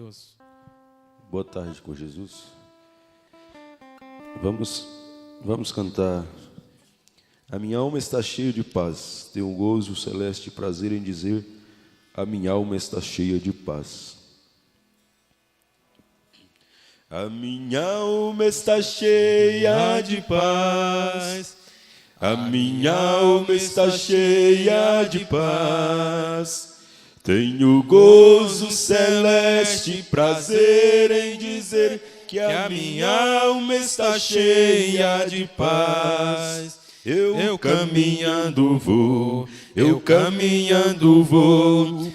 Deus. Boa tarde com Jesus. Vamos cantar. A minha alma está cheia de paz. Tenho um gozo celeste, prazer em dizer: a minha alma está cheia de paz. A minha alma está cheia de paz. A minha alma está cheia de paz. Tenho gozo celeste, prazer em dizer que a minha alma está cheia de paz. Eu caminhando vou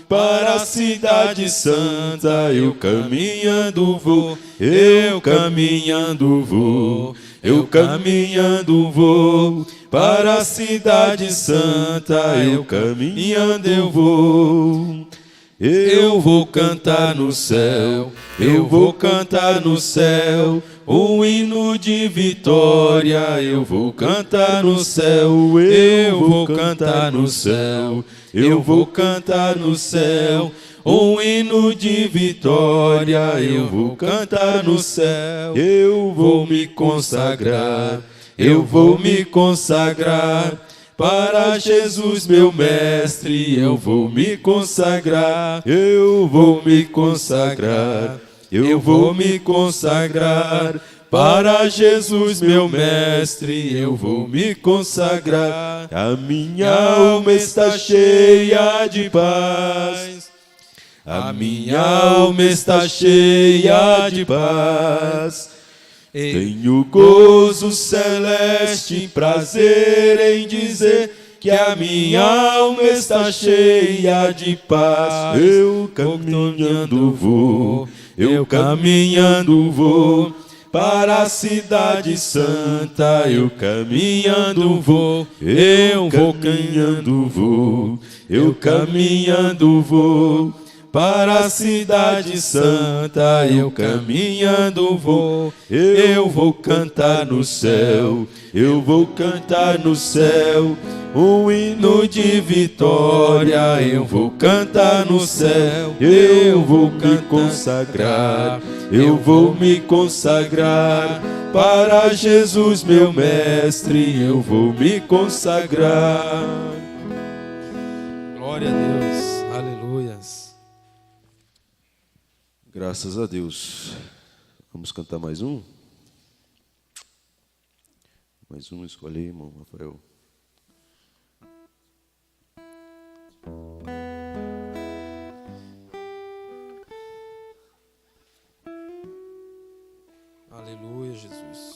para a cidade santa. Eu caminhando vou para a cidade santa. Eu caminhando eu vou. Eu vou cantar no céu, eu vou cantar no céu, um hino de vitória. Eu vou cantar no céu, eu vou cantar no céu, eu vou cantar no céu, um hino de vitória. Eu vou cantar no céu, eu vou me consagrar, eu vou me consagrar. Para Jesus, meu mestre, eu vou me consagrar, eu vou me consagrar, eu vou me consagrar. Para Jesus, meu mestre, eu vou me consagrar. A minha alma está cheia de paz. A minha alma está cheia de paz. Tenho gozo celeste, prazer em dizer que a minha alma está cheia de paz. Eu caminhando vou para a cidade santa. Eu caminhando vou para a cidade santa. Eu caminhando vou. Eu vou cantar no céu, eu vou cantar no céu, um hino de vitória. Eu vou cantar no céu, eu vou me consagrar, eu vou me consagrar. Para Jesus, meu mestre, eu vou me consagrar. Glória a Deus, aleluias. Graças a Deus. Vamos cantar mais um? Mais um, escolhe aí, irmão Rafael. Aleluia, Jesus.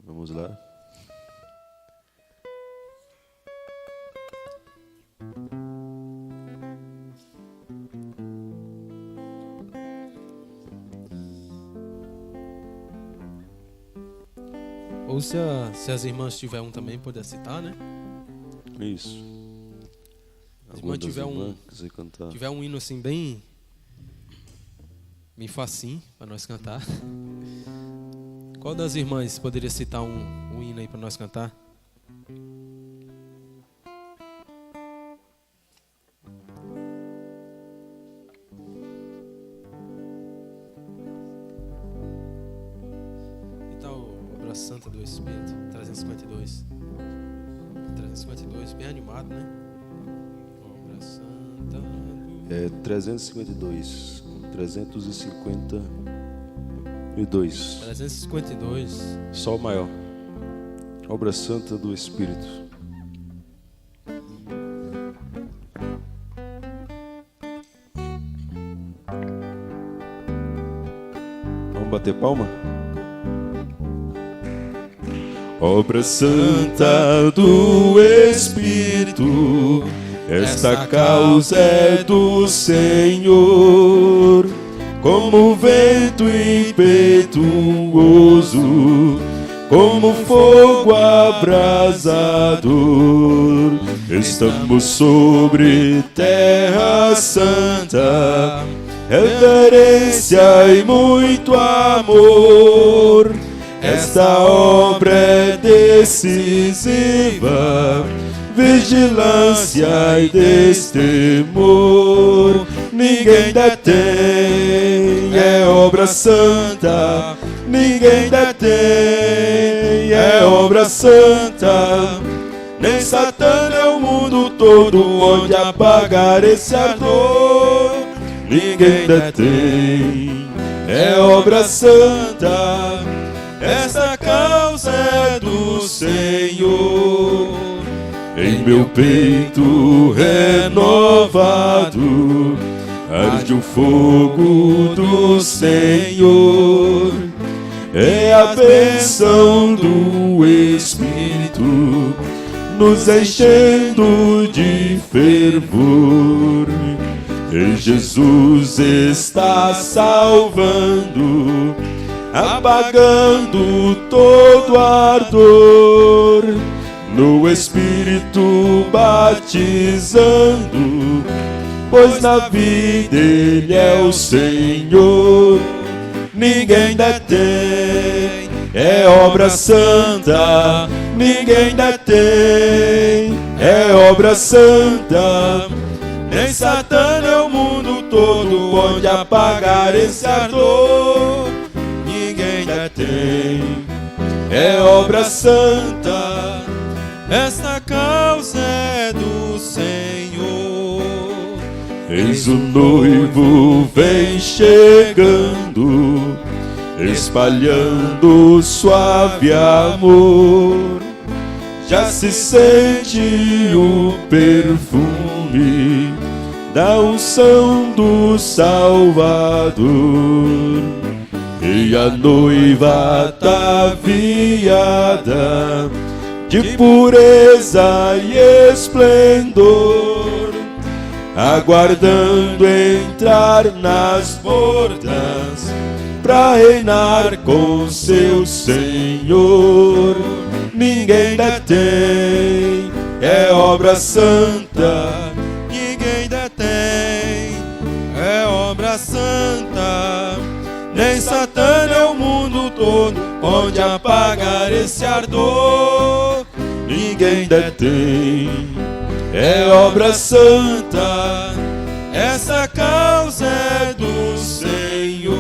Vamos lá. Ou se as irmãs tiver um também, poder citar, né? Isso. Se a irmã tiver um hino assim bem facinho para nós cantar. Qual das irmãs poderia citar um hino aí para nós cantar? Santa do Espírito, 352. 352, bem animado, né? Obra Santa do... 352. 352. Sol maior. Obra Santa do Espírito. Vamos bater palma? Obra santa do Espírito, esta causa é do Senhor. Como vento impetuoso, como fogo abrasador, estamos sobre terra santa, reverência e muito amor. Esta obra é decisiva, vigilância e destemor. Ninguém detém, é obra santa. Ninguém detém, é obra santa. Nem Satã é o mundo todo onde apagar esse ardor. Ninguém detém, é obra santa. Essa causa é do Senhor. Em meu peito renovado arde o fogo do Senhor. É a bênção do Espírito nos enchendo de fervor. E Jesus está salvando, apagando todo ardor. No Espírito batizando, pois na vida Ele é o Senhor. Ninguém detém, é obra santa. Ninguém detém, é obra santa. Nem Satã é o mundo todo onde apagar esse ardor. Ninguém detém, é obra santa. Esta causa é do Senhor. Eis o noivo vem chegando, espalhando suave amor. Já se sente o perfume da unção do Salvador. E a noiva ataviada de pureza e esplendor, aguardando entrar nas bordas pra reinar com seu Senhor. Ninguém detém, é obra santa. Ninguém detém, é obra santa. Nem Satã é o mundo todo onde apagar esse ardor. Ninguém detém, é obra santa. Essa causa é do Senhor.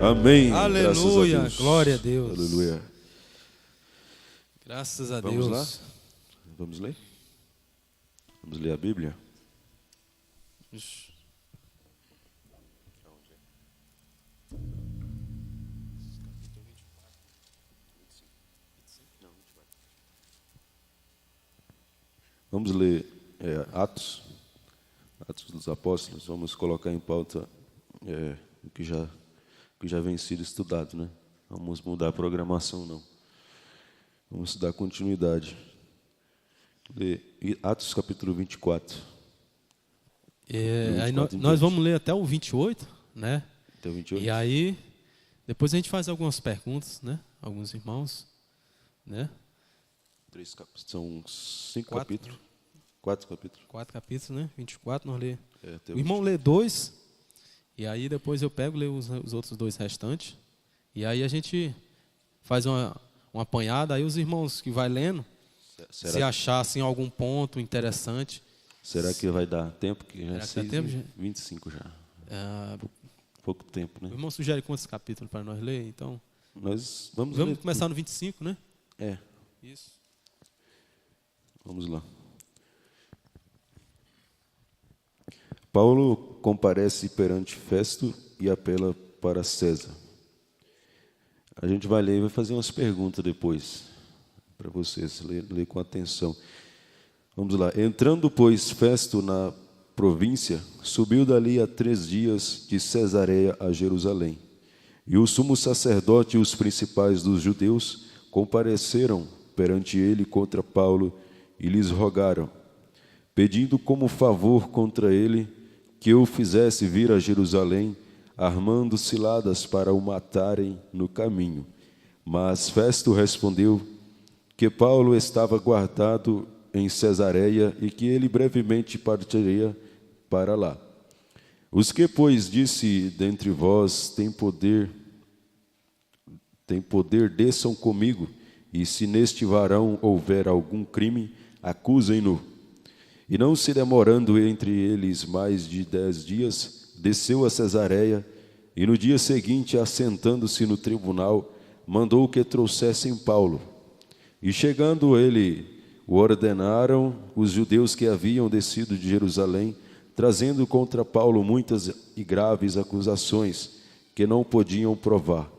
Amém. Aleluia, glória a Deus. Aleluia. Graças a Vamos Deus. lá? Vamos ler? Vamos ler a Bíblia? Vamos ler Atos dos Apóstolos. Vamos colocar em pauta o que já vem sido estudado, né? Vamos mudar a programação, não. Vamos dar continuidade. Ler Atos capítulo 24. Aí nós vamos ler até o 28, né? Até o 28. E aí, depois a gente faz algumas perguntas, né? Alguns irmãos, né? São 5 capítulos. 4 capítulos. 4 capítulos, né? 24, nós lê. Até O irmão lê 2, e aí depois eu pego e leio os outros 2 restantes. E aí a gente faz uma apanhada, aí os irmãos que vai lendo, se achar assim, algum ponto interessante. Será que vai dar tempo? Que já é 25 já. Pouco tempo, né? O irmão sugere quantos capítulos para nós ler, então? Nós vamos começar no 25, né? Isso. Vamos lá. Paulo comparece perante Festo e apela para César. A gente vai ler e vai fazer umas perguntas depois, para vocês ler com atenção. Vamos lá. Entrando, pois, Festo na província, subiu dali a 3 dias de Cesareia a Jerusalém. E o sumo sacerdote e os principais dos judeus compareceram perante ele contra Paulo e lhes rogaram, pedindo como favor contra ele que o fizesse vir a Jerusalém, armando ciladas para o matarem no caminho. Mas Festo respondeu que Paulo estava guardado em Cesareia e que ele brevemente partiria para lá. Os que, pois, disse dentre vós, tem poder, desçam comigo, e se neste varão houver algum crime, acusem-no. E não se demorando entre eles mais de 10 dias, desceu a Cesareia, e no dia seguinte, assentando-se no tribunal, mandou que trouxessem Paulo. E chegando ele, o ordenaram os judeus que haviam descido de Jerusalém, trazendo contra Paulo muitas e graves acusações, que não podiam provar.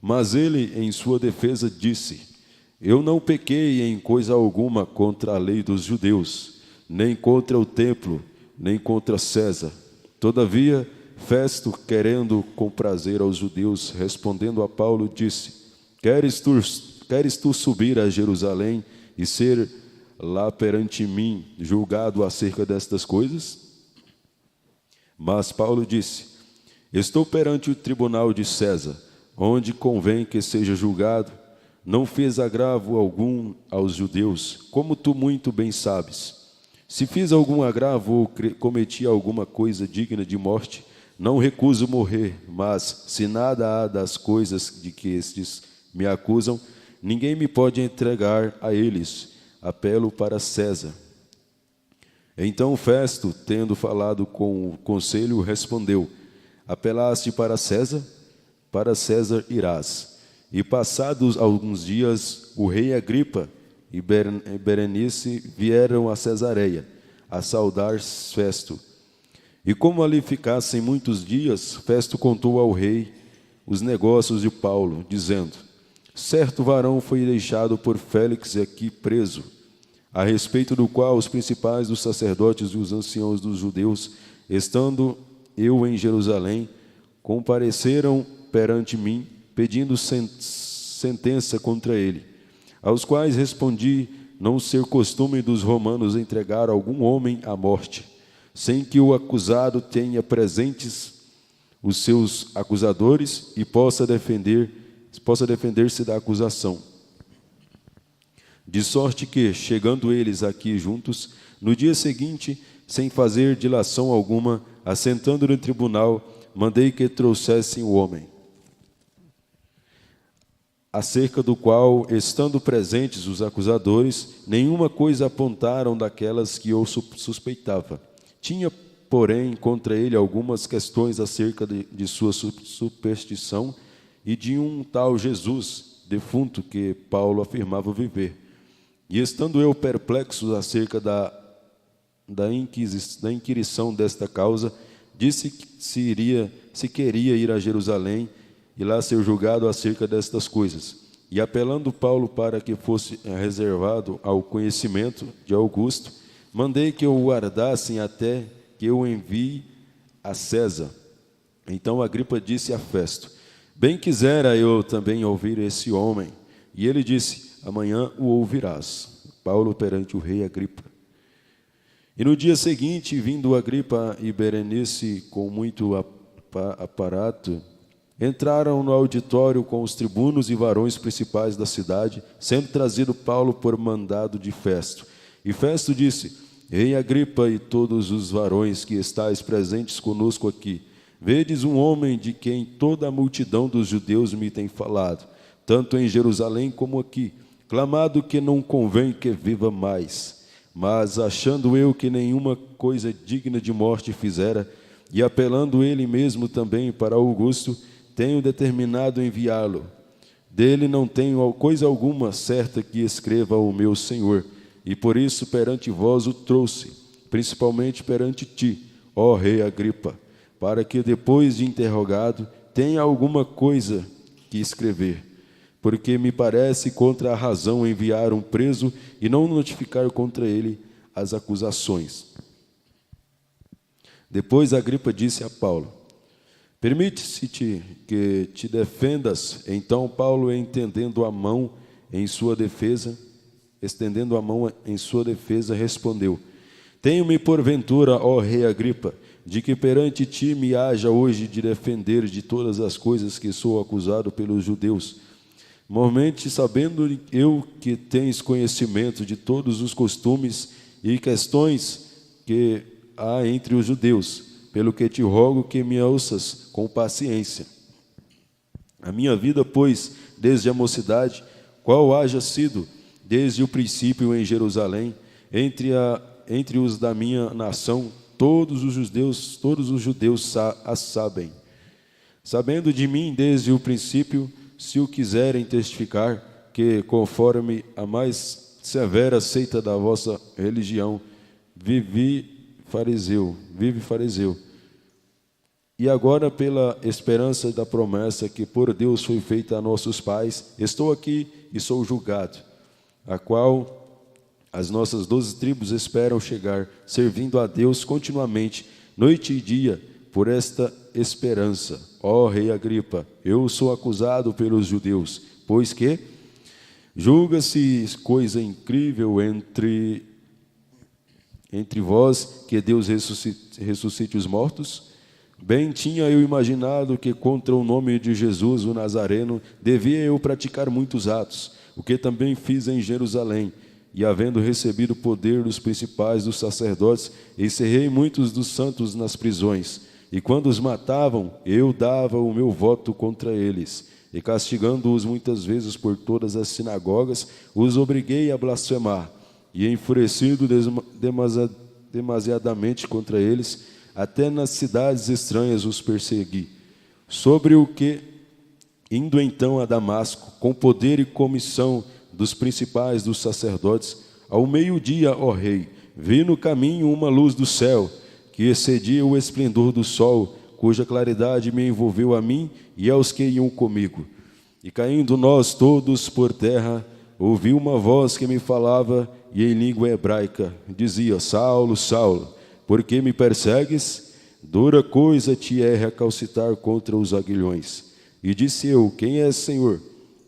Mas ele, em sua defesa, disse: eu não pequei em coisa alguma contra a lei dos judeus, nem contra o templo, nem contra César. Todavia, Festo, querendo comprazer aos judeus, respondendo a Paulo, disse: queres tu subir a Jerusalém e ser lá perante mim julgado acerca destas coisas? Mas Paulo disse: estou perante o tribunal de César, onde convém que seja julgado. Não fez agravo algum aos judeus, como tu muito bem sabes. Se fiz algum agravo ou cometi alguma coisa digna de morte, não recuso morrer, mas se nada há das coisas de que estes me acusam, ninguém me pode entregar a eles. Apelo para César. Então Festo, tendo falado com o conselho, respondeu: apelaste para César? Para César irás. E passados alguns dias, o rei Agripa e Berenice vieram a Cesareia, a saudar Festo. E como ali ficassem muitos dias, Festo contou ao rei os negócios de Paulo, dizendo: certo varão foi deixado por Félix aqui preso, a respeito do qual os principais dos sacerdotes e os anciãos dos judeus, estando eu em Jerusalém, compareceram perante mim, pedindo sentença contra ele, aos quais respondi não ser costume dos romanos entregar algum homem à morte, sem que o acusado tenha presentes os seus acusadores e possa defender-se da acusação. De sorte que, chegando eles aqui juntos, no dia seguinte, sem fazer dilação alguma, assentando no tribunal, mandei que trouxessem o homem, acerca do qual, estando presentes os acusadores, nenhuma coisa apontaram daquelas que eu suspeitava. Tinha, porém, contra ele algumas questões acerca de sua superstição e de um tal Jesus, defunto, que Paulo afirmava viver. E estando eu perplexo acerca da inquirição desta causa, disse que se queria ir a Jerusalém e lá ser julgado acerca destas coisas. E apelando Paulo para que fosse reservado ao conhecimento de Augusto, mandei que o guardassem até que eu envie a César. Então Agripa disse a Festo: bem quisera eu também ouvir esse homem. E ele disse: amanhã o ouvirás. Paulo perante o rei Agripa. E no dia seguinte, vindo Agripa e Berenice com muito aparato, entraram no auditório com os tribunos e varões principais da cidade, sendo trazido Paulo por mandado de Festo. E Festo disse: rei Agripa e todos os varões que estáis presentes conosco aqui, vedes um homem de quem toda a multidão dos judeus me tem falado, tanto em Jerusalém como aqui, clamado que não convém que viva mais. Mas achando eu que nenhuma coisa digna de morte fizera, e apelando ele mesmo também para Augusto, tenho determinado enviá-lo. Dele não tenho coisa alguma certa que escreva ao meu senhor, e por isso perante vós o trouxe, principalmente perante ti, ó rei Agripa, para que depois de interrogado tenha alguma coisa que escrever. Porque me parece contra a razão enviar um preso e não notificar contra ele as acusações. Depois Agripa disse a Paulo: permite-se-te que te defendas. Então Paulo, estendendo a mão em sua defesa, respondeu: tenho-me porventura, ó rei Agripa, de que perante ti me haja hoje de defender de todas as coisas que sou acusado pelos judeus. Mormente sabendo eu que tens conhecimento de todos os costumes e questões que há entre os judeus, pelo que te rogo que me ouças com paciência. A minha vida, pois, desde a mocidade, qual haja sido desde o princípio em Jerusalém, entre os da minha nação, todos os judeus a sabem. Sabendo de mim desde o princípio, se o quiserem testificar, que conforme a mais severa seita da vossa religião, vive fariseu. E agora, pela esperança da promessa que por Deus foi feita a nossos pais, estou aqui e sou julgado, a qual as nossas 12 tribos esperam chegar, servindo a Deus continuamente, noite e dia, por esta esperança. Ó rei Agripa, eu sou acusado pelos judeus, pois que julga-se coisa incrível entre vós que Deus ressuscite os mortos? Bem tinha eu imaginado que contra o nome de Jesus, o Nazareno, devia eu praticar muitos atos, o que também fiz em Jerusalém. E havendo recebido o poder dos principais dos sacerdotes, encerrei muitos dos santos nas prisões. E quando os matavam, eu dava o meu voto contra eles. E castigando-os muitas vezes por todas as sinagogas, os obriguei a blasfemar. E enfurecido demasiadamente contra eles, até nas cidades estranhas os persegui. Sobre o que, indo então a Damasco, com poder e comissão dos principais dos sacerdotes, ao meio-dia, ó rei, vi no caminho uma luz do céu, que excedia o esplendor do sol, cuja claridade me envolveu a mim e aos que iam comigo. E caindo nós todos por terra, ouvi uma voz que me falava, e em língua hebraica, dizia: Saulo, Saulo, por que me persegues? Dura coisa te é recalcitrar contra os aguilhões. E disse eu: Quem és, Senhor?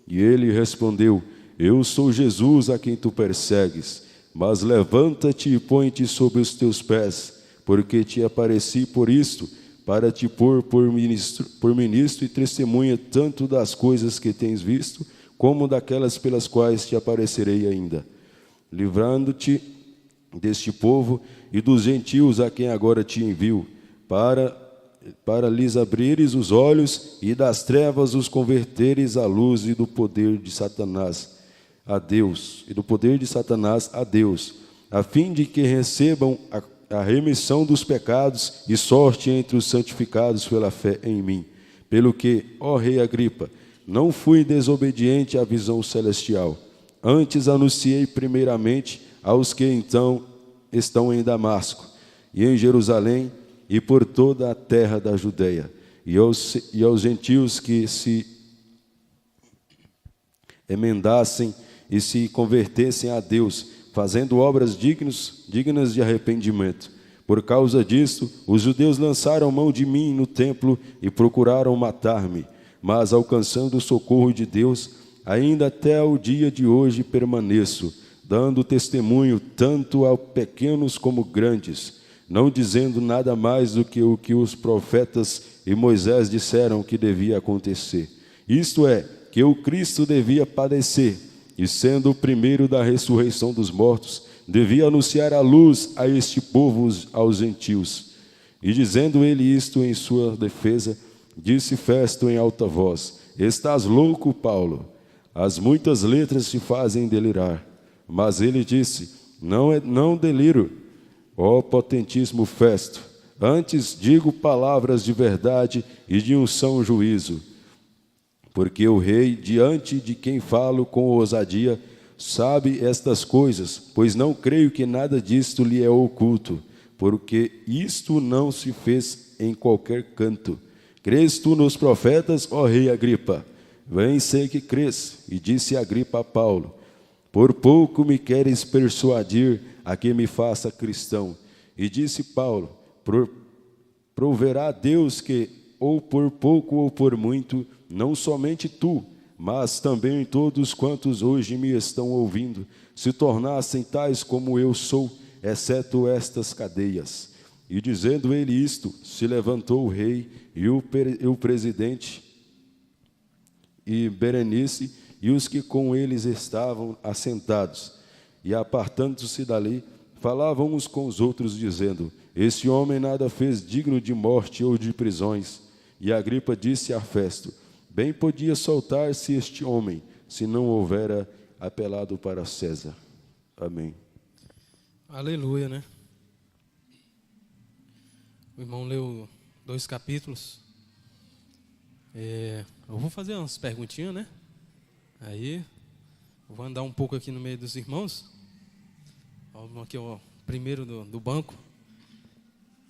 E ele respondeu: Eu sou Jesus a quem tu persegues, mas levanta-te e põe-te sobre os teus pés, porque te apareci por isto, para te pôr por ministro e testemunha tanto das coisas que tens visto, como daquelas pelas quais te aparecerei ainda, livrando-te deste povo e dos gentios a quem agora te envio, para lhes abrires os olhos e das trevas os converteres à luz e do poder de Satanás a Deus, a fim de que recebam a remissão dos pecados e sorte entre os santificados pela fé em mim. Pelo que, ó rei Agripa, não fui desobediente à visão celestial. Antes anunciei primeiramente aos que então estão em Damasco e em Jerusalém e por toda a terra da Judeia, e aos gentios que se emendassem e se convertessem a Deus, fazendo obras dignas de arrependimento. Por causa disto, os judeus lançaram mão de mim no templo e procuraram matar-me, mas alcançando o socorro de Deus, ainda até o dia de hoje permaneço, dando testemunho tanto a pequenos como grandes, não dizendo nada mais do que o que os profetas e Moisés disseram que devia acontecer. Isto é, que o Cristo devia padecer, e sendo o primeiro da ressurreição dos mortos, devia anunciar a luz a este povo, aos gentios. E dizendo ele isto em sua defesa, disse Festo em alta voz: Estás louco, Paulo? As muitas letras te fazem delirar. Mas ele disse: Não deliro, ó potentíssimo Festo. Antes digo palavras de verdade e de um são juízo. Porque o rei, diante de quem falo com ousadia, sabe estas coisas, pois não creio que nada disto lhe é oculto, porque isto não se fez em qualquer canto. Crês tu nos profetas, ó rei Agripa? Bem sei que crês. E disse Agripa a Paulo: Por pouco me queres persuadir a que me faça cristão. E disse Paulo: Proverá Deus que, ou por pouco ou por muito, não somente tu, mas também todos quantos hoje me estão ouvindo, se tornassem tais como eu sou, exceto estas cadeias. E dizendo ele isto, se levantou o rei e o presidente e Berenice e os que com eles estavam assentados. E apartando-se dali, falavam uns com os outros, dizendo: Este homem nada fez digno de morte ou de prisões. E Agripa disse a Festo: Bem podia soltar-se este homem, se não houvera apelado para César. Amém. Aleluia, né? O irmão leu 2 capítulos. Eu vou fazer umas perguntinhas, né? Aí, eu vou andar um pouco aqui no meio dos irmãos. Aqui, ó, primeiro do banco.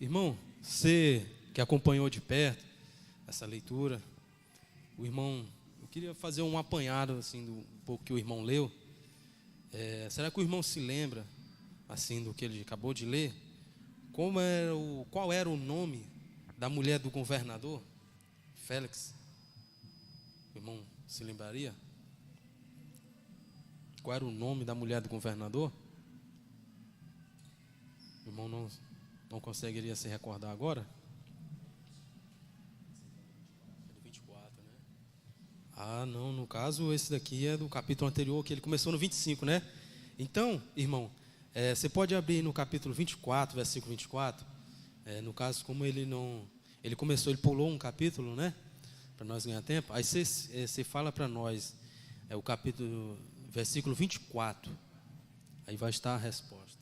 Irmão, você que acompanhou de perto essa leitura, o irmão, eu queria fazer um apanhado assim do pouco que o irmão leu. Será que o irmão se lembra assim do que ele acabou de ler? Qual era o nome da mulher do governador Félix? O irmão se lembraria? Qual era o nome da mulher do governador? O irmão não conseguiria se recordar agora? 24, né? Não, no caso esse daqui é do capítulo anterior, que ele começou no 25, né? Então, irmão, você pode abrir no capítulo 24, versículo 24. No caso, como ele pulou um capítulo, né? Para nós ganhar tempo. Aí você fala para nós, o capítulo, versículo 24. Aí vai estar a resposta.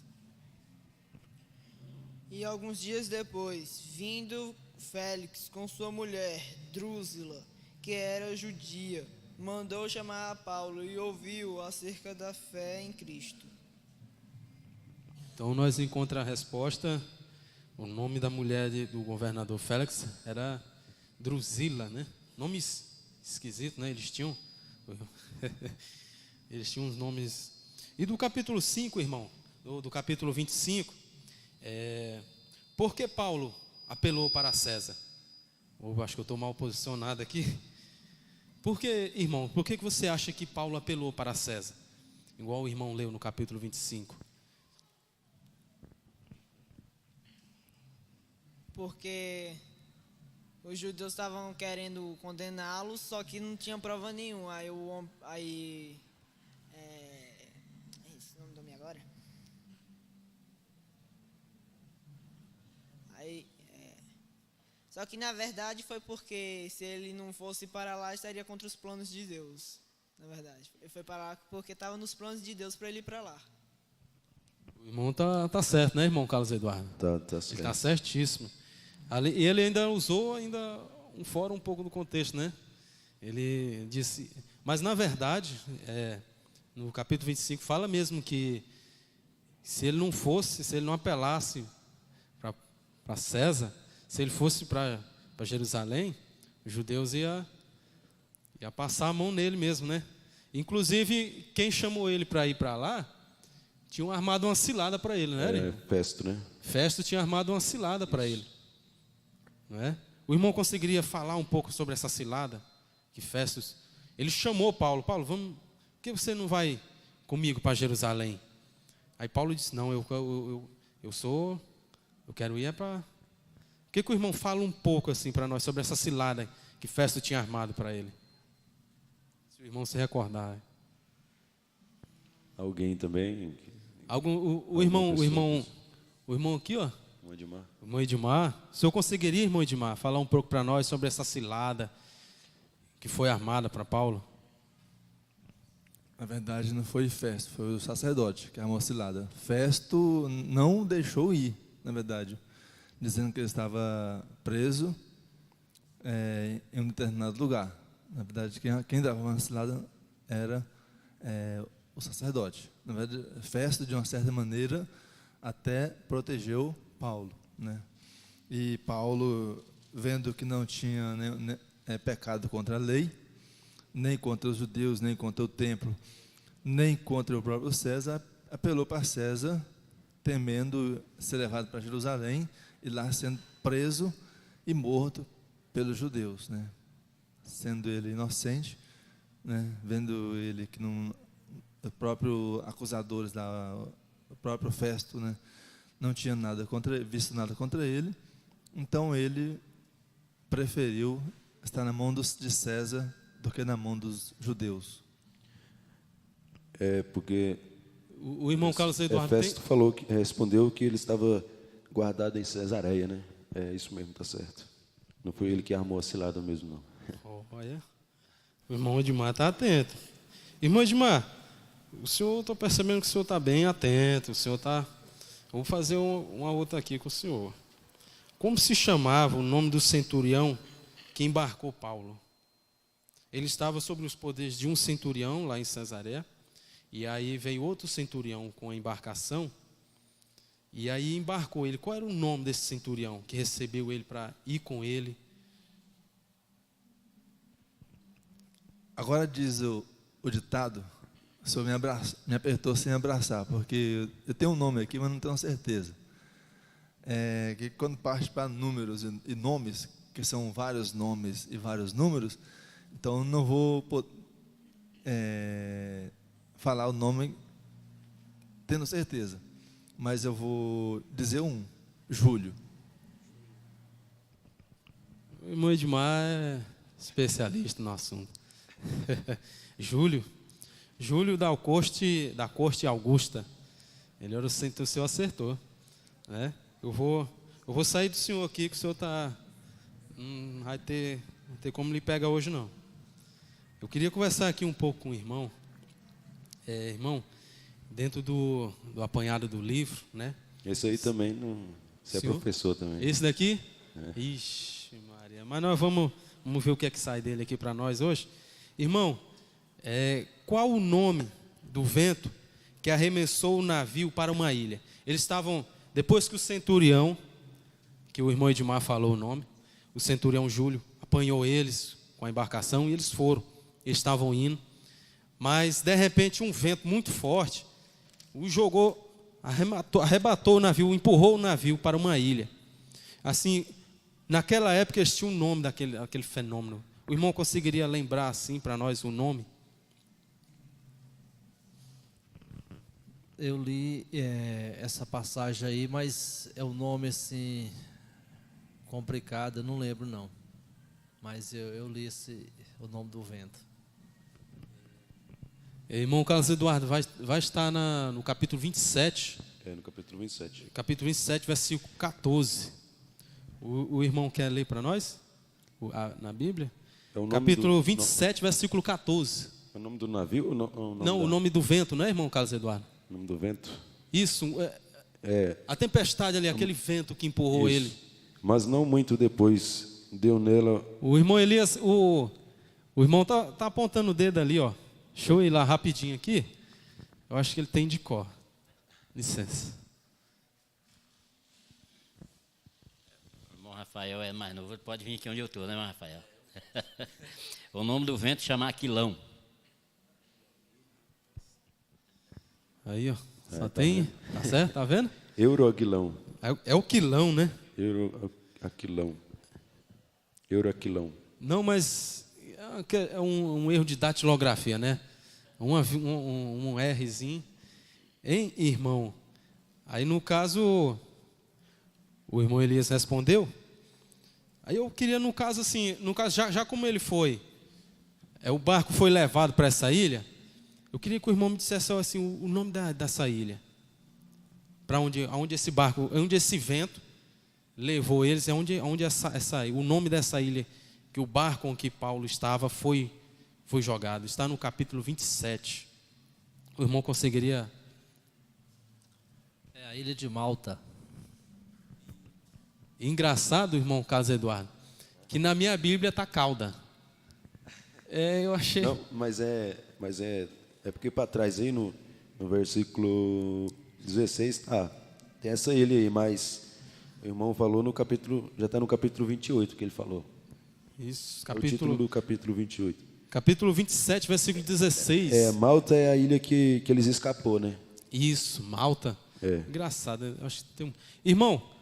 E alguns dias depois, vindo Félix com sua mulher, Drusila, que era judia, mandou chamar a Paulo e ouviu acerca da fé em Cristo. Então nós encontramos a resposta. O nome da mulher do governador Félix era Drusila, né? Nome esquisito, né? Eles tinham uns nomes. E do capítulo 5, irmão, do capítulo 25, por que Paulo apelou para César? Acho que eu estou mal posicionado aqui. Por que, irmão, por que você acha que Paulo apelou para César? Igual o irmão leu no capítulo 25. Porque os judeus estavam querendo condená-lo, só que não tinha prova nenhuma. Esse nome do homem agora? Só que na verdade foi porque se ele não fosse para lá, estaria contra os planos de Deus. Na verdade, ele foi para lá porque estava nos planos de Deus para ele ir para lá. O irmão tá certo, né, irmão Carlos Eduardo? Tá certo. Ele está certíssimo. E ele ainda usou fora um pouco do contexto, né? Ele disse, mas na verdade, no capítulo 25 fala mesmo que se ele não apelasse para César, se ele fosse para Jerusalém, os judeus ia passar a mão nele mesmo, né? Inclusive, quem chamou ele para ir para lá, tinha armado uma cilada para ele, né? Festo, né? Festo tinha armado uma cilada para ele. Não é? O irmão conseguiria falar um pouco sobre essa cilada que Festus, ele chamou Paulo, vamos, por que você não vai comigo para Jerusalém? Aí Paulo disse, não, eu quero ir para... Por que o irmão fala um pouco assim para nós sobre essa cilada que Festus tinha armado para ele? Se o irmão se recordar. Alguém também? O irmão aqui, ó. Irmão Edmar. O senhor conseguiria, irmão Edmar, falar um pouco para nós sobre essa cilada que foi armada para Paulo? Na verdade, não foi Festo, foi o sacerdote que armou a cilada. Festo não deixou ir, na verdade, dizendo que ele estava preso em um determinado lugar. Na verdade, quem dava uma cilada era o sacerdote. Na verdade, Festo, de uma certa maneira, até protegeu Paulo, né? E Paulo, vendo que não tinha pecado contra a lei, nem contra os judeus, nem contra o templo, nem contra o próprio César, apelou para César, temendo ser levado para Jerusalém e lá sendo preso e morto pelos judeus, né? Sendo ele inocente, né? Vendo ele que os próprios acusadores, o próprio Festo, né? Não tinha visto nada contra ele, então ele preferiu estar na mão de César do que na mão dos judeus. Porque o irmão Carlos Eduardo Festo respondeu que ele estava guardado em Cesareia, né? Isso mesmo, tá certo. Não foi ele que armou a cilada mesmo, não. Olha, o irmão Edmar está atento. Irmã Edmar, o senhor, estou percebendo que o senhor está bem atento, o senhor está... Vou fazer uma outra aqui com o senhor. Como se chamava o nome do centurião que embarcou Paulo? Ele estava sob os poderes de um centurião lá em Cesareia, e aí veio outro centurião com a embarcação, e aí embarcou ele. Qual era o nome desse centurião que recebeu ele para ir com ele? Agora diz o ditado, o senhor me apertou sem abraçar, porque eu tenho um nome aqui, mas não tenho certeza. Que quando parte para números e nomes, que são vários nomes e vários números, então eu não vou falar o nome tendo certeza, mas eu vou dizer Júlio. O irmão Edmar é especialista no assunto. Júlio da corte Augusta. Ele era o senhor acertou, né? Eu vou sair do senhor aqui, que o senhor não vai ter como lhe pegar hoje, não. Eu queria conversar aqui um pouco com o irmão. Irmão, dentro do apanhado do livro, né? Esse aí também, você é professor também. Esse daqui? Ixi, Maria. Mas nós vamos ver o que é que sai dele aqui para nós hoje. Irmão, qual o nome do vento que arremessou o navio para uma ilha? Eles estavam, depois que o centurião, que o irmão Edmar falou o nome, o centurião Júlio, apanhou eles com a embarcação e eles foram. Eles estavam indo, mas de repente um vento muito forte o jogou, arrebatou o navio, empurrou o navio para uma ilha. Assim, naquela época eles tinham um nome daquele fenômeno. O irmão conseguiria lembrar assim para nós o nome? Eu li essa passagem aí, mas é um nome assim complicado, eu não lembro não. Mas eu li o nome do vento. Irmão Carlos Eduardo, vai estar no capítulo 27. No capítulo 27. Capítulo 27, versículo 14. O irmão quer ler para nós? Na Bíblia? Capítulo 27, versículo 14. É o nome do navio? O nome do vento, não é, irmão Carlos Eduardo? O nome do vento? Isso. A tempestade ali, aquele vento que empurrou ele. Mas não muito depois, deu nela... O irmão Elias, o irmão tá apontando o dedo ali, ó. Deixa eu ir lá rapidinho aqui. Eu acho que ele tem de cor. Licença. O irmão Rafael é mais novo, pode vir aqui onde eu estou, né, irmão Rafael? O nome do vento chama Aquilão. Aí, ó. Só tem. Tá certo? Tá vendo? Euroaquilão. É o quilão, né? Euroaquilão. Não, mas é um erro de datilografia, né? Um Rzinho. Hein, irmão? Aí, no caso, o irmão Elias respondeu. Aí eu queria, no caso, já como ele foi, o barco foi levado para essa ilha, eu queria que o irmão me dissesse assim, o nome dessa ilha. Para onde esse barco, onde esse vento levou eles, onde o nome dessa ilha, que o barco com que Paulo estava foi jogado. Está no capítulo 27. O irmão conseguiria... É a ilha de Malta. Engraçado, irmão Carlos Eduardo, que na minha Bíblia está Cauda. Eu achei... Não, mas é porque para trás aí no versículo 16, tem essa ilha aí, mas o irmão falou no capítulo, já está no capítulo 28 que ele falou. Isso, o título do capítulo 28. Capítulo 27, versículo 16. Malta é a ilha que eles escapou, né? Isso, Malta. Engraçado, eu acho que tem Irmão...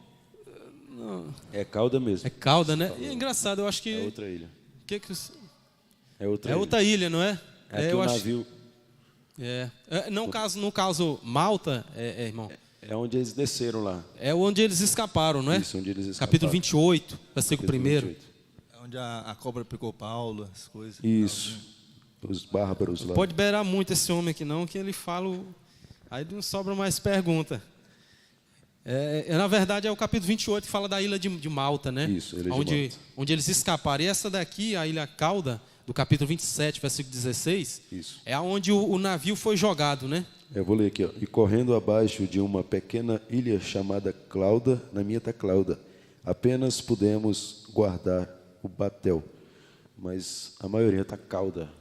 É Cauda mesmo. É Cauda, né? E é engraçado, eu acho que... É outra ilha. É outra ilha, não é? É o navio... No caso, Malta, irmão... É onde eles desceram lá. É onde eles escaparam, não é? Isso, onde eles escaparam. Capítulo 28, versículo 1. É onde a cobra picou Paulo, as coisas. Isso. Os bárbaros lá. Pode beirar muito esse homem aqui não, que ele fala... Aí não sobra mais pergunta. Na verdade, é o capítulo 28 que fala da ilha de Malta, né? Isso, ilha de Malta. Onde eles escaparam. E essa daqui, a ilha Cauda, do capítulo 27, versículo 16, Isso. é onde o navio foi jogado, né? Eu vou ler aqui, ó. E correndo abaixo de uma pequena ilha chamada Clauda, na minha está Clauda, apenas pudemos guardar o batel, mas a maioria está Cauda.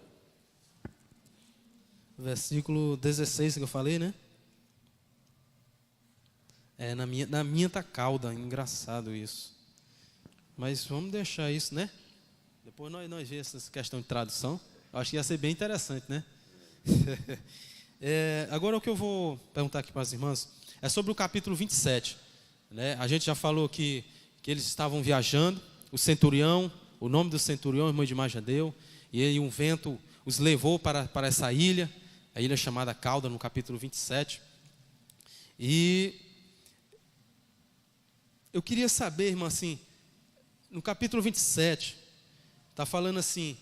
Versículo 16 que eu falei, né? Na minha tá Cauda, engraçado isso. Mas vamos deixar isso, né? Depois nós vemos essa questão de tradução. Eu acho que ia ser bem interessante, né? Agora o que eu vou perguntar aqui para as irmãs é sobre o capítulo 27. Né? A gente já falou que eles estavam viajando, o centurião, o nome do centurião, irmão de Majadeu, e aí um vento os levou para essa ilha, a ilha chamada Cauda, no capítulo 27. E eu queria saber, irmã, assim, no capítulo 27, está falando assim,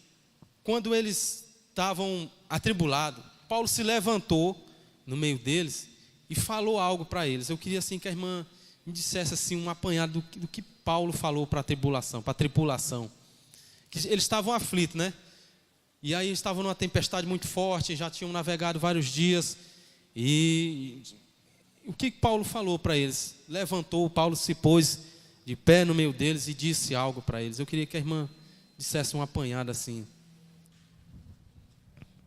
quando eles estavam atribulados, Paulo se levantou no meio deles e falou algo para eles. Eu queria assim que a irmã me dissesse assim um apanhado do que Paulo falou para a tripulação. Que eles estavam aflitos, né? E aí estavam numa tempestade muito forte, já tinham navegado vários dias. E o que Paulo falou para eles? Paulo se pôs de pé no meio deles e disse algo para eles. Eu queria que a irmã dissesse um apanhado assim.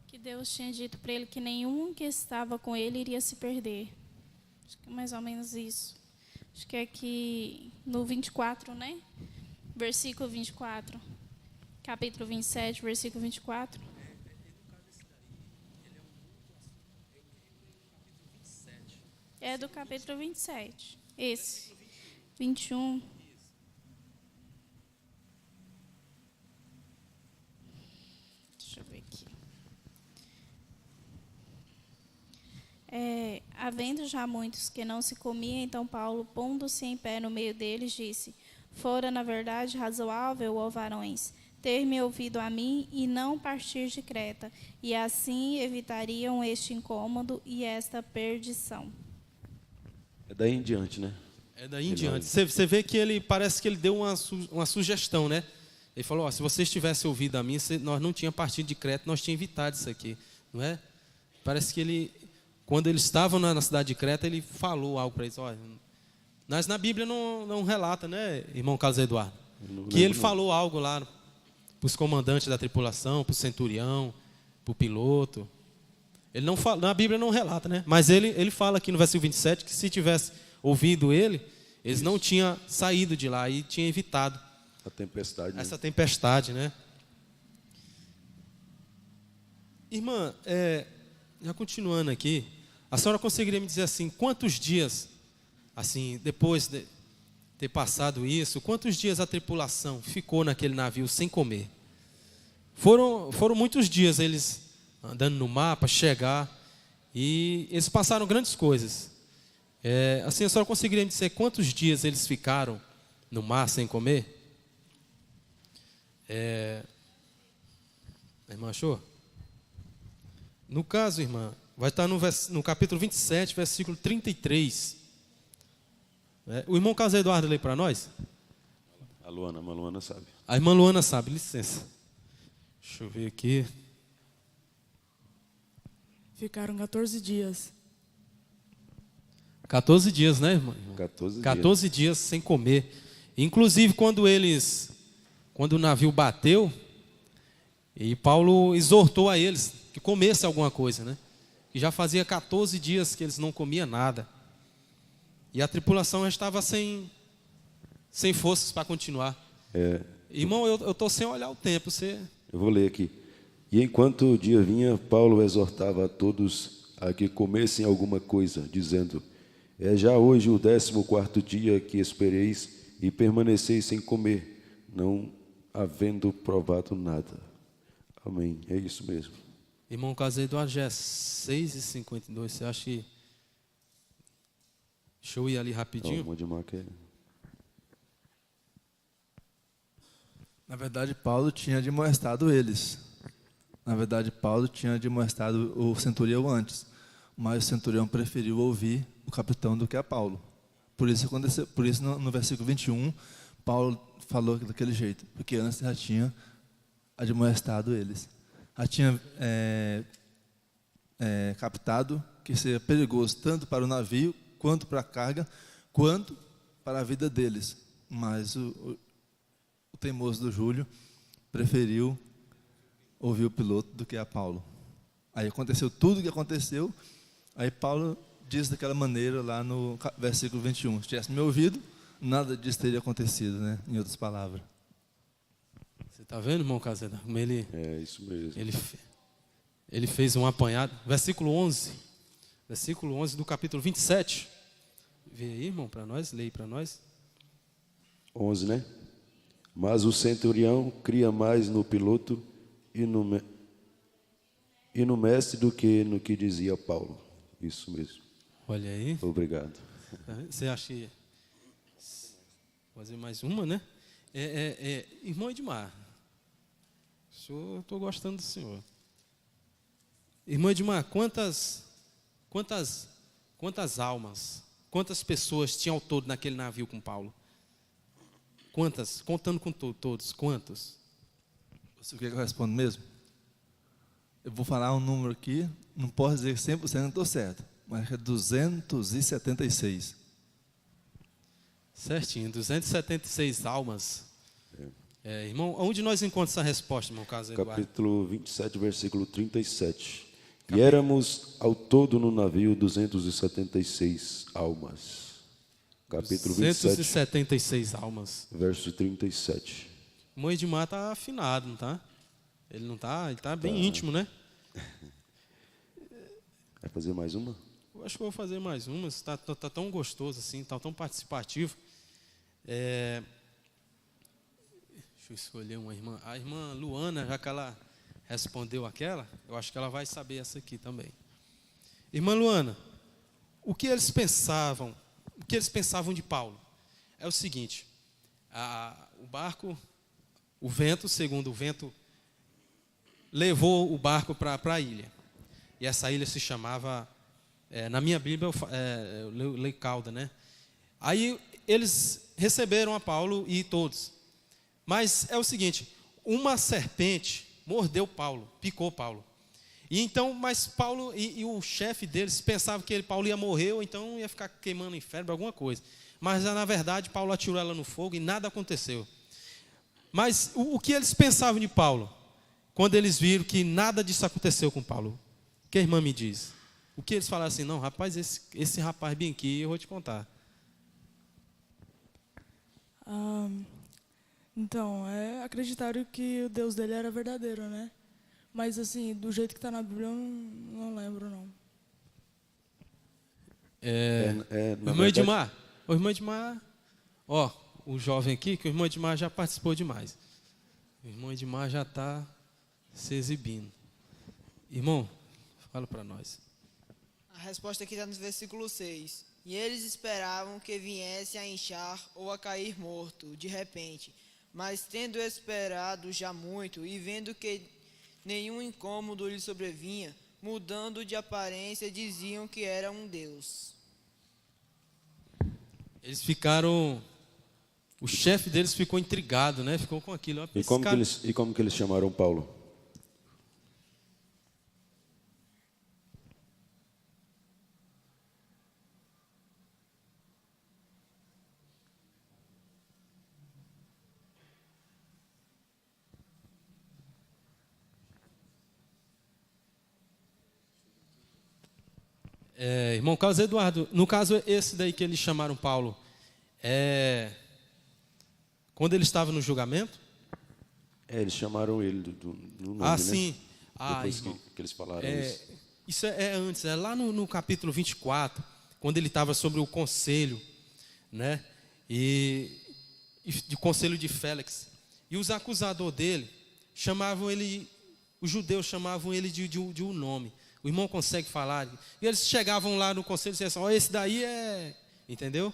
Que Deus tinha dito para ele que nenhum que estava com ele iria se perder. Acho que é mais ou menos isso. Acho que é aqui no 24, né? Versículo 24. Capítulo 27, versículo 24. É do capítulo 27. Esse. 21. Deixa eu ver aqui. Havendo já muitos que não se comiam, então Paulo, pondo-se em pé no meio deles, disse: Fora, na verdade, razoável, ó varões, ter-me ouvido a mim e não partir de Creta, e assim evitariam este incômodo e esta perdição. É daí em diante, né? É daí em diante. Você vê que ele parece que ele deu uma sugestão, né? Ele falou: se vocês tivessem ouvido a mim, nós não tínhamos partido de Creta, nós tínhamos evitado isso aqui, não é? Parece que ele, quando eles estavam na cidade de Creta, ele falou algo para eles. Mas na Bíblia não relata, né, irmão Carlos Eduardo? Que ele falou algo lá para os comandantes da tripulação, para o centurião, para o piloto. Ele não fala, na Bíblia não relata, né? Mas ele fala aqui no versículo 27 que se tivesse ouvido ele, eles não tinham saído de lá e tinham evitado a tempestade, essa tempestade, né? Irmã, já continuando aqui, a senhora conseguiria me dizer assim, quantos dias, assim, depois de ter passado isso, quantos dias a tripulação ficou naquele navio sem comer? Foram muitos dias eles andando no mar para chegar, e eles passaram grandes coisas. Assim, a senhora conseguiria me dizer quantos dias eles ficaram no mar sem comer? A irmã achou? No caso, irmã, vai estar no capítulo 27, versículo 33. O irmão Carlos Eduardo lê para nós? A Luana sabe. A irmã Luana sabe, licença. Deixa eu ver aqui. Ficaram 14 dias. 14 dias, né, irmã? 14 dias sem comer. Inclusive, quando o navio bateu, e Paulo exortou a eles que comessem alguma coisa, né? E já fazia 14 dias que eles não comiam nada. E a tripulação já estava sem forças para continuar. Irmão, eu estou sem olhar o tempo. Eu vou ler aqui. E enquanto o dia vinha, Paulo exortava a todos a que comessem alguma coisa, dizendo: É já hoje o 14º dia que espereis e permaneceis sem comer, não havendo provado nada. Amém. É isso mesmo. Irmão Carlos Eduardo, já é 6h52. Você acha que... Deixa eu ir ali rapidinho. Na verdade, Paulo tinha admoestado eles. Na verdade, Paulo tinha admoestado o centurião antes. Mas o centurião preferiu ouvir o capitão do que a Paulo. Por isso no versículo 21, Paulo falou daquele jeito. Porque antes já tinha admoestado eles. Já tinha captado que seria perigoso tanto para o navio, quanto para a carga, quanto para a vida deles. Mas o teimoso do Júlio preferiu ouvir o piloto do que a Paulo. Aí aconteceu tudo o que aconteceu. Aí Paulo diz daquela maneira lá no versículo 21. Se tivesse me ouvido, nada disso teria acontecido, né? Em outras palavras. Você está vendo, irmão Caseda? Como ele... É isso mesmo. Ele fez um apanhado. Versículo 11. Versículo 11 do capítulo 27. Vê aí, irmão, para nós. Leia para nós. 11, né? Mas o centurião cria mais no piloto e no mestre do que no que dizia Paulo. Isso mesmo. Olha aí. Obrigado. Você acha que... fazer mais uma, né? Irmão Edmar. Estou gostando do senhor. Irmão Edmar, quantas almas, quantas pessoas tinha ao todo naquele navio com Paulo? Quantas? Contando com todos, quantos? Você quer que eu responda mesmo? Eu vou falar um número aqui, não posso dizer 100%, não estou certo, mas é 276. Certinho, 276 almas. Irmão, onde nós encontramos essa resposta, irmão Carlos Eduardo? Capítulo 27, versículo 37. E éramos ao todo no navio 276 almas. Capítulo 27, 276 almas. verso 37. O irmão Edmar está afinado, não está? Ele não está, ele está bem íntimo, né? Vai fazer mais uma? Eu acho que eu vou fazer mais uma. Está tão gostoso assim, está tão participativo. Deixa eu escolher uma irmã. A irmã Luana, já que ela respondeu aquela, eu acho que ela vai saber essa aqui também. Irmã Luana, o que eles pensavam de Paulo? É o seguinte, o barco, o vento, segundo o vento, levou o barco para a ilha. E essa ilha se chamava, na minha Bíblia, eu leio Cauda, né? Aí eles receberam a Paulo e todos. Mas é o seguinte, uma serpente mordeu Paulo, picou Paulo. E então, mas Paulo e o chefe deles pensavam que Paulo ia morrer ou então ia ficar queimando em febre, alguma coisa. Mas na verdade Paulo atirou ela no fogo e nada aconteceu. Mas o que eles pensavam de Paulo? Quando eles viram que nada disso aconteceu com Paulo. O que a irmã me diz? O que eles falaram assim, não, rapaz, esse rapaz bem aqui, eu vou te contar. Então, acreditaram que o Deus dele era verdadeiro, né? Mas assim, do jeito que está na Bíblia, eu não lembro, não. Irmão Edmar, o irmão Edmar, o jovem aqui, que o irmão Edmar já participou demais. O irmão Edmar já está se exibindo. Irmão, fala para nós. A resposta aqui está no versículo 6. E eles esperavam que viesse a inchar ou a cair morto, de repente. Mas tendo esperado já muito, e vendo que nenhum incômodo lhe sobrevinha, mudando de aparência, diziam que era um deus. Eles ficaram... O chefe deles ficou intrigado, né? Ficou com aquilo. E como que eles chamaram Paulo? Irmão Carlos Eduardo, no caso esse daí que eles chamaram Paulo, quando ele estava no julgamento? Eles chamaram ele do nome, né? Sim. Depois que eles falaram isso. Isso é antes, lá no capítulo 24, quando ele estava sobre o conselho, né? E de conselho de Félix. E os acusadores dele chamavam ele, os judeus chamavam ele de um nome. O irmão consegue falar. E eles chegavam lá no conselho e diziam assim, esse daí é... Entendeu?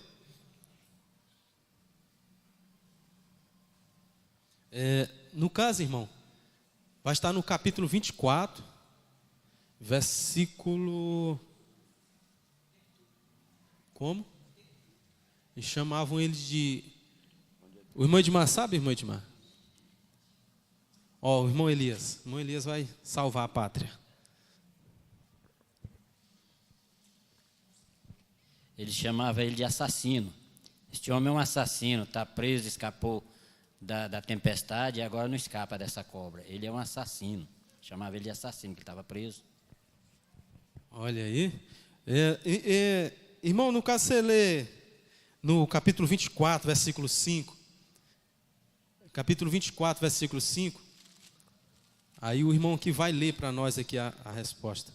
No caso, irmão, vai estar no capítulo 24, versículo... Como? E chamavam ele de... O irmão Edmar, sabe, irmão Edmar? Ó, o irmão Elias. O irmão Elias vai salvar a pátria. Ele chamava ele de assassino. Este homem é um assassino, está preso, escapou da tempestade e agora não escapa dessa cobra. Ele é um assassino. Chamava ele de assassino, porque ele estava preso. Olha aí. Irmão, no caso você lê no capítulo 24, versículo 5. Capítulo 24, versículo 5. Aí o irmão que vai ler para nós aqui a resposta.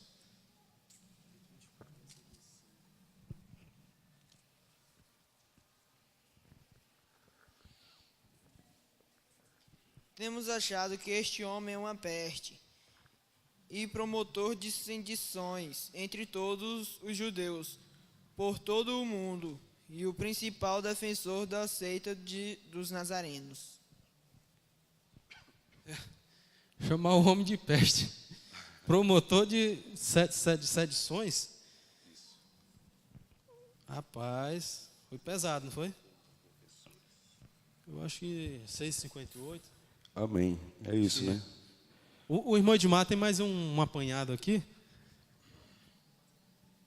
Temos achado que este homem é uma peste e promotor de sedições entre todos os judeus, por todo o mundo, e o principal defensor da seita dos nazarenos. Chamar o homem de peste. Promotor de sedições. Rapaz, foi pesado, não foi? Eu acho que 6,58. Amém. É isso, né? O irmão Edmar tem mais um apanhado aqui.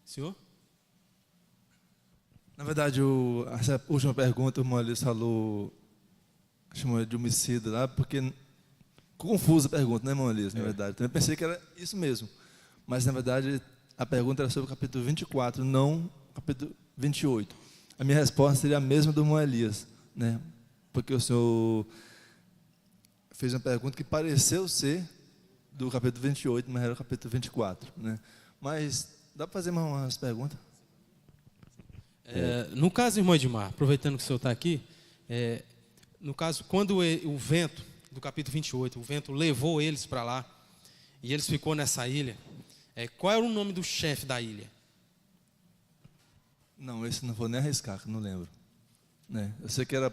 Senhor? Na verdade, essa última pergunta, o irmão Elias falou, chamou de homicida lá, porque confusa a pergunta, né, irmão Elias, na verdade. Então, eu pensei que era isso mesmo. Mas, na verdade, a pergunta era sobre o capítulo 24, não o capítulo 28. A minha resposta seria a mesma do irmão Elias, né? Porque o senhor fez uma pergunta que pareceu ser do capítulo 28, mas era o capítulo 24, né? Mas dá para fazer mais umas perguntas? No caso, irmão Edmar, aproveitando que o senhor está aqui, no caso, quando o vento, do capítulo 28, o vento levou eles para lá, e eles ficou nessa ilha, qual era o nome do chefe da ilha? Não, esse não vou nem arriscar, que não lembro. Né? Eu sei que era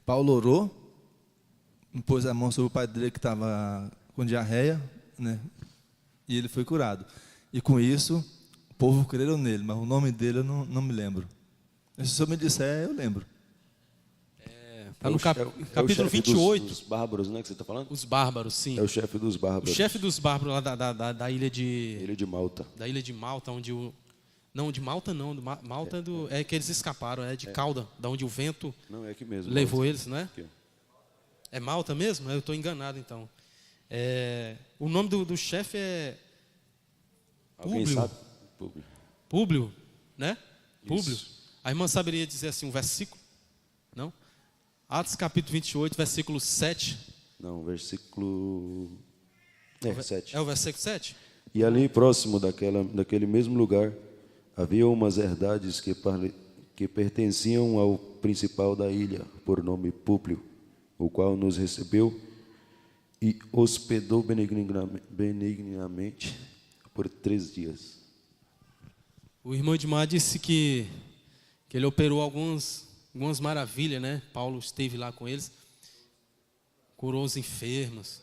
Paulo orou, pôs a mão sobre o pai dele que estava com diarreia, né? E ele foi curado. E com isso, o povo creram nele, mas o nome dele eu não me lembro. Se o senhor me disser, eu lembro. Está no capítulo 28. Dos bárbaros, né, que você está falando? Os bárbaros, sim. É o chefe dos bárbaros. O chefe dos bárbaros lá da ilha de... Ilha de Malta. Da ilha de Malta, onde o... Não, de Malta não. Malta é que eles escaparam, de Cauda, da onde o vento não, é aqui mesmo, levou Malta. eles, não é? Aqui. É Malta mesmo? Eu estou enganado, então. O nome do chefe é... Alguém Públio. sabe? Públio, né? Isso. Públio. A irmã saberia dizer assim um versículo? Não? Atos capítulo 28, versículo 7. Não, versículo... 7. É o versículo 7? E ali, próximo daquele mesmo lugar, havia umas herdades que pertenciam ao principal da ilha, por nome Públio, o qual nos recebeu e hospedou benignamente por 3 dias. O irmão Edmar disse que ele operou algumas maravilhas, né? Paulo esteve lá com eles, curou os enfermos,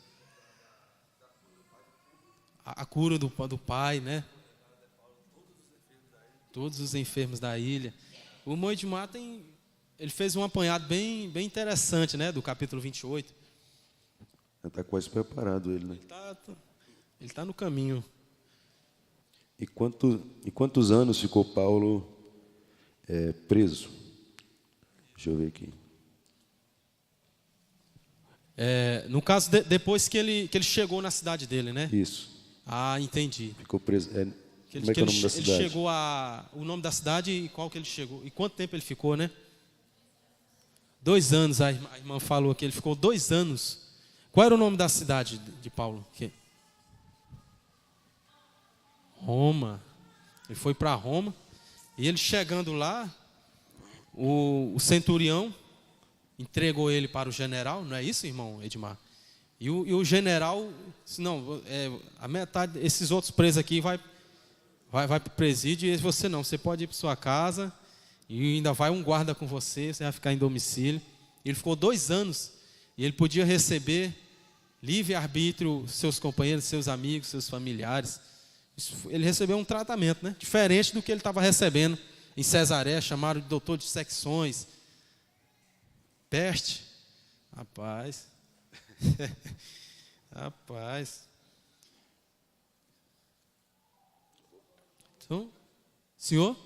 a cura do pai, né? Todos os enfermos da ilha. O irmão Edmar ele fez um apanhado bem interessante, né? Do capítulo 28. Está quase preparado ele, né? Ele está no caminho. E quantos anos ficou Paulo preso? Deixa eu ver aqui. No caso, depois que ele chegou na cidade dele, né? Isso. Ah, entendi. Ficou preso. Como é que é o nome da cidade? Ele chegou o nome da cidade e qual que ele chegou. E quanto tempo ele ficou, né? 2 anos, a irmã falou que ele ficou 2 anos. Qual era o nome da cidade de Paulo? Roma. Ele foi para Roma. E ele chegando lá, o centurião entregou ele para o general, não é isso, irmão Edmar? E o general disse, não, a metade, esses outros presos aqui vai para o presídio, e você não, você pode ir para sua casa, e ainda vai um guarda com você vai ficar em domicílio. Ele ficou 2 anos, e ele podia receber livre-arbítrio seus companheiros, seus amigos, seus familiares. Ele recebeu um tratamento, né? Diferente do que ele estava recebendo em Cesareia, chamaram de doutor de secções. Peste. Rapaz. Rapaz. Então, senhor?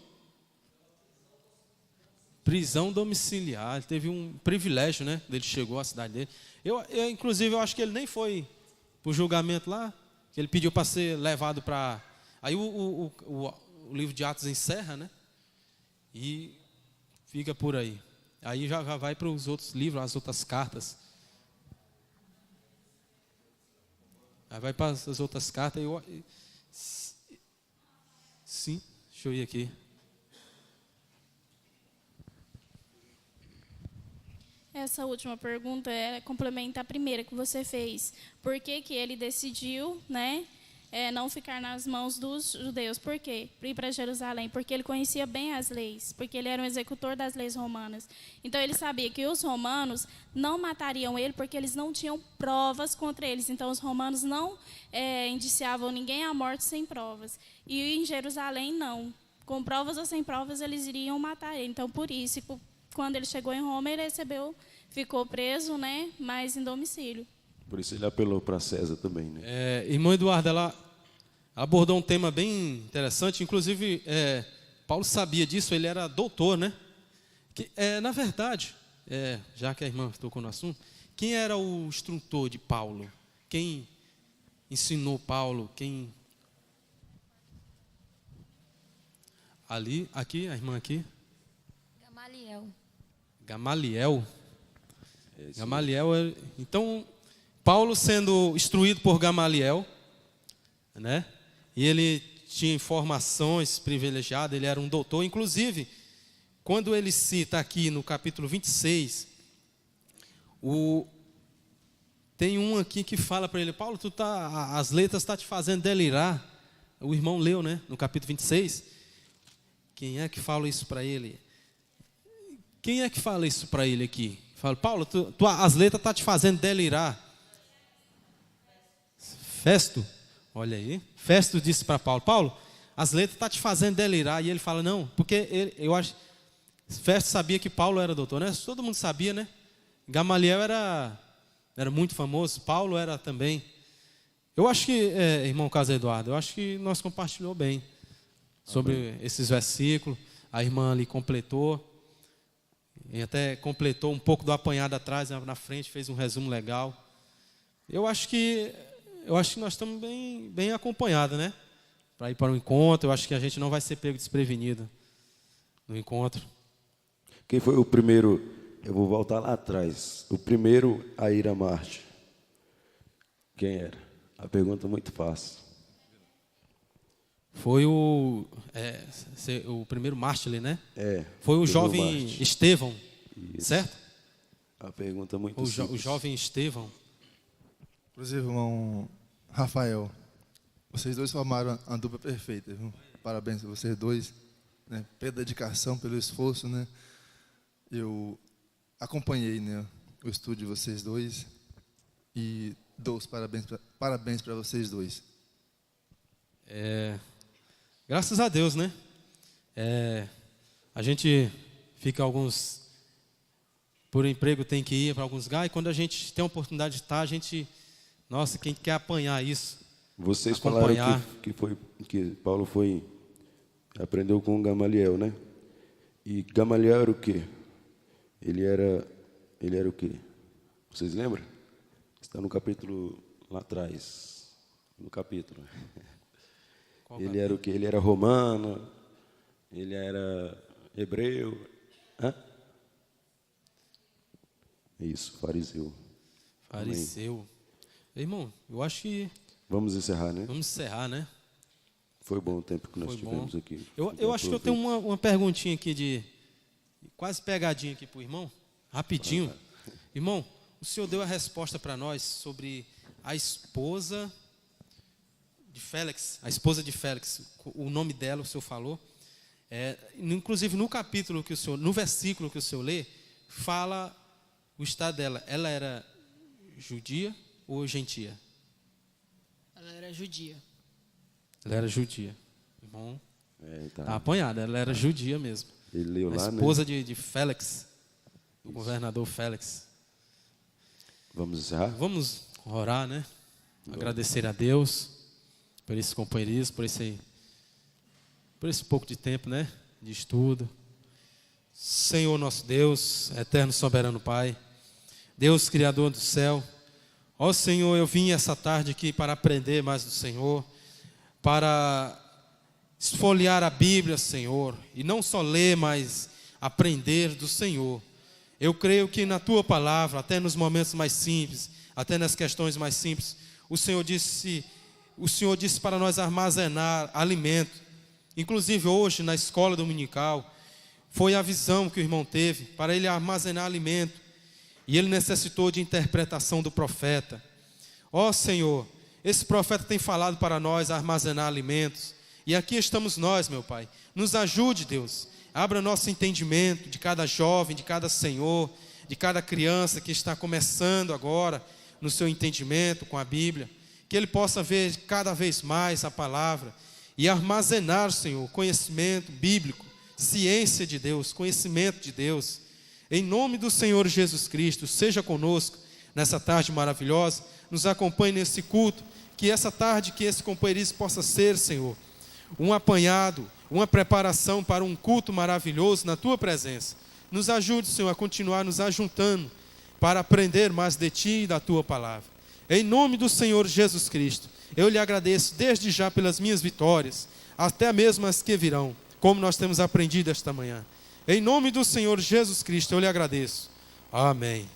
Prisão domiciliar. Ele teve um privilégio, né? Ele chegou à cidade dele. Inclusive, eu acho que ele nem foi para o julgamento lá. Que ele pediu para ser levado para... Aí o livro de Atos encerra, né? E fica por aí. Aí já vai para os outros livros, as outras cartas. Aí vai para as outras cartas. Sim, deixa eu ir aqui. Essa última pergunta complementa a primeira que você fez. Por que que ele decidiu, né, não ficar nas mãos dos judeus? Por quê? Ir para Jerusalém. Porque ele conhecia bem as leis. Porque ele era um executor das leis romanas. Então, ele sabia que os romanos não matariam ele porque eles não tinham provas contra eles. Então, os romanos não indiciavam ninguém à morte sem provas. E em Jerusalém, não. Com provas ou sem provas, eles iriam matar ele. Então, por isso, quando ele chegou em Roma, ele ficou preso, né, mas em domicílio. Por isso ele apelou para César também, né? Irmã Eduarda, ela abordou um tema bem interessante. Inclusive, Paulo sabia disso, ele era doutor, né? Na verdade, já que a irmã tocou no assunto, quem era o instrutor de Paulo? Quem ensinou Paulo? Aqui, a irmã aqui? Gamaliel. Então, Paulo sendo instruído por Gamaliel, né? E ele tinha informações privilegiadas, ele era um doutor. Inclusive, quando ele cita aqui no capítulo 26, tem um aqui que fala para ele: Paulo, as letras estão te fazendo delirar. O irmão leu, né? No capítulo 26. Quem é que fala isso para ele? Quem é que fala isso para ele aqui? Fala: Paulo, as letras estão te fazendo delirar. Festo, olha aí. Festo disse para Paulo: Paulo, as letras estão te fazendo delirar. E ele fala: não, porque eu acho. Festo sabia que Paulo era doutor, né? Todo mundo sabia, né? Gamaliel era muito famoso, Paulo era também. Eu acho que, irmão Casa Eduardo, eu acho que nós compartilhou bem sobre esses versículos. A irmã ali completou. E até completou um pouco do apanhado atrás, na frente, fez um resumo legal. Eu acho que nós estamos bem acompanhados, né? Para ir para o encontro, eu acho que a gente não vai ser pego desprevenido no encontro. Quem foi o primeiro? Eu vou voltar lá atrás. O primeiro a ir a Marte. Quem era? A pergunta é muito fácil. Foi o primeiro mártir, né? Foi o jovem Estevão, certo? A pergunta é muito simples. O jovem Estevão. Inclusive, irmão Rafael, vocês dois formaram a dupla perfeita, viu? Parabéns a vocês dois, né? Pela dedicação, pelo esforço, né? Eu acompanhei, né, o estudo de vocês dois e dou os parabéns para vocês dois. Graças a Deus, né? A gente fica por emprego tem que ir para alguns lugares, e quando a gente tem a oportunidade de estar, a gente, nossa, quem quer apanhar isso? Vocês falaram que Paulo aprendeu com Gamaliel, né? E Gamaliel era o quê? Ele era o quê? Vocês lembram? Está no capítulo lá atrás. No capítulo. Ele era o quê? Ele era romano, ele era hebreu. Isso, fariseu. Fariseu. Amém. Irmão, eu acho que... Vamos encerrar, né? Vamos encerrar, né? Foi bom o tempo que nós tivemos aqui. Eu acho que eu tenho uma perguntinha aqui quase pegadinha aqui para o irmão, rapidinho. Irmão, o senhor deu a resposta para nós sobre a esposa de Félix, o nome dela o senhor falou. Inclusive no versículo que o senhor lê, fala o estado dela. Ela era judia ou gentia? Ela era judia. Ela era judia. Irmão, tá apanhada, ela era judia mesmo. Ele leu a lá, esposa de Félix, do governador Félix. Vamos encerrar? Vamos orar, né? Agradecer a Deus por esse companheirismo, por esse pouco de tempo, né? De estudo. Senhor nosso Deus, eterno soberano Pai, Deus Criador do céu, ó Senhor, eu vim essa tarde aqui para aprender mais do Senhor, para esfolhear a Bíblia, Senhor, e não só ler, mas aprender do Senhor. Eu creio que na Tua palavra, até nos momentos mais simples, até nas questões mais simples, o Senhor disse para nós armazenar alimento. Inclusive hoje, na escola dominical, foi a visão que o irmão teve, para ele armazenar alimento. E ele necessitou de interpretação do profeta. Ó Senhor, esse profeta tem falado para nós armazenar alimentos. E aqui estamos nós, meu Pai. Nos ajude, Deus. Abra nosso entendimento de cada jovem, de cada senhor, de cada criança que está começando agora no seu entendimento com a Bíblia. Que ele possa ver cada vez mais a palavra e armazenar, Senhor, conhecimento bíblico, ciência de Deus, conhecimento de Deus. Em nome do Senhor Jesus Cristo, seja conosco nessa tarde maravilhosa, nos acompanhe nesse culto, que essa tarde, que esse companheirismo possa ser, Senhor, um apanhado, uma preparação para um culto maravilhoso na Tua presença. Nos ajude, Senhor, a continuar nos ajuntando para aprender mais de Ti e da Tua palavra. Em nome do Senhor Jesus Cristo, eu lhe agradeço desde já pelas minhas vitórias, até mesmo as que virão, como nós temos aprendido esta manhã. Em nome do Senhor Jesus Cristo, eu lhe agradeço. Amém.